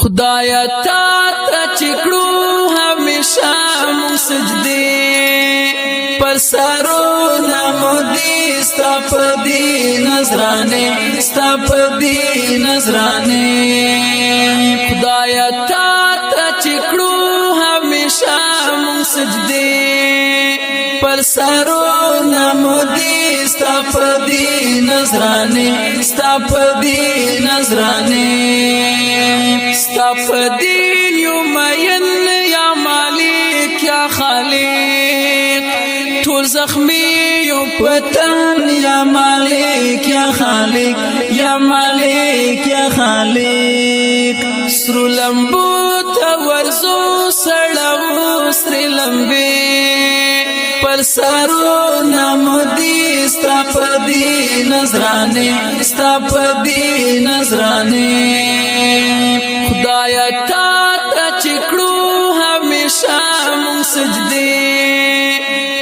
خدایا تا ته چکړو همیشه مونږ سجدي پر سرونه مو دي ستا په دې نظرانه ستا په دې نظرانه خدایا تا ته چکړو همیشه مونږ سجدي پر سرونه مو دي ستا په دې نظرانه ستا په دې نظرانه ستا په دین یو مین یا مالک یا خالق ټول زخمی یو پتن یا مالک یا خالق یا مالک یا خالق سرو لمبو ته ورزو سړو سر لمبي پر سرونه مو دي ستا په دې نظرانه ستا په دې نظرانه خدایا تا ته چکړو همیشه مونږ سجدي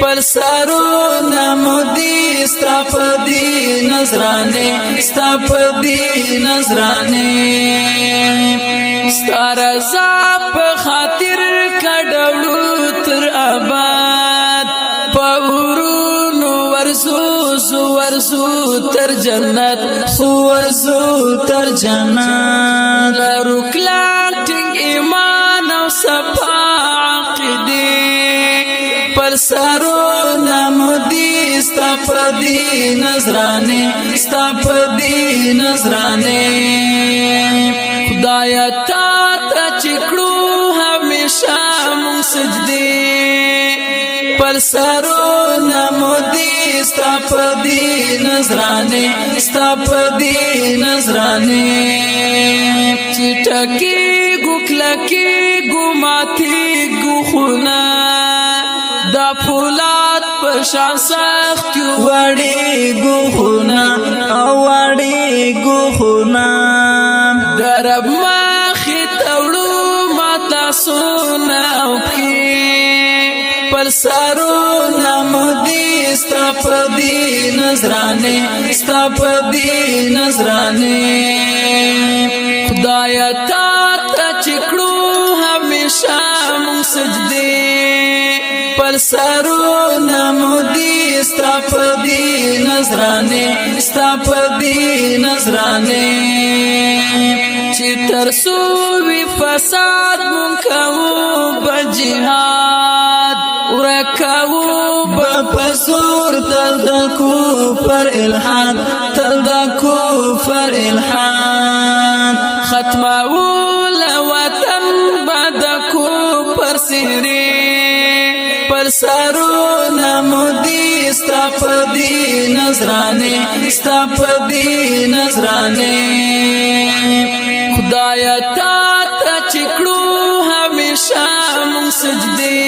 پر سرونه مو دي ستا په دې نظرانه ستا په دې نظرانه ستا رضا په خاطر کډوړو تر آباد پورونو ورزو تر جنت ورزو تر جنت رکلان ټینګ ایمان او صفا عقیده پر سرونه مو دي ستا په دې نظرانه ستا په دې نظرانه خدایا تا ته چکړو همیشه مونږ سجدي پر سرونه مو دي ستا په دې نظرانه ستا په دې نظرانه چټکی ګوکلکی ګماتي ګخونه دا فولاد په شان سخت وړي ګخونه وړي ګخونه درب مخې توړو ماتا سونه او کې پر سرونه مو دي ستا په دې نظرانه ستا په دې نظرانه خدایا تا ته چکړو همیشه مونږ سجدي پر سرونه مو دي ستا په دې نظرانه ستا په دې نظرانه چې تر سو وی فساد مونږ کوو بجهاد ورکاو بپسور تل دا کفر الحاد تل دا کفر الحاد ختماو لوطن بعد کفر سیری پر سرونه مو دي ستا په دې نظرانه ستا په دې نظرانه خدایا تا ته چکړو همیشه مونږ سجدي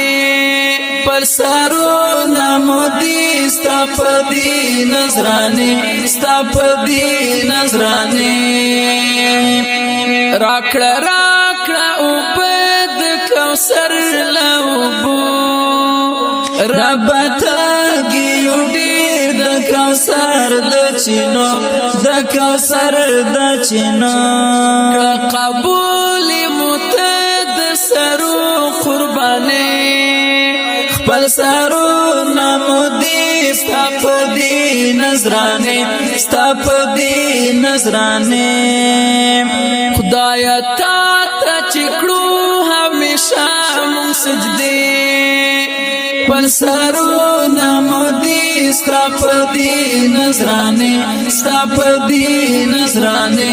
پر سرونه مو دي ستا په دې نظرانه ستا په دې نظرانه راکړه او پد کوثر لوبو رب تاګیو ډیر د کوثر د چینو د کوثر د چینو قبول متد سرو قربانه خپل سرونه مو دي ستا په دې نظرانه ستا په دې نظرانه خدایا تا ته چکړو همیشه مونږ سجدي پر سرونه مو دي ستا په دې نظرانه ستا په دې نظرانه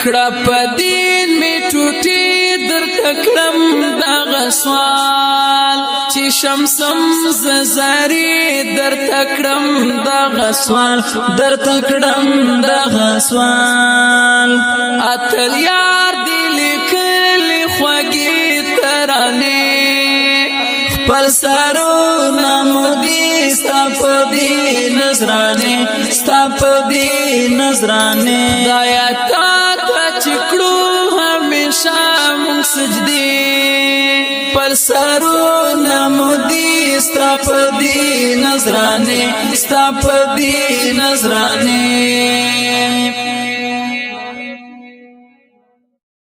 کړه په دین می ټوټي در تکړم دا غسوال چې شمسم ززاري در تکړم دا غسوال در تکړم دا غسوال اتل یار دی لیکل خوږی ترانه پر سرونه مو دي ستا په دې نظرانه ستا په دې نظرانه دایا تا ته چکړو همیشه مونږ سجدي پر سرونه مو دي ستا په دې نظرانه ستا په دې نظرانه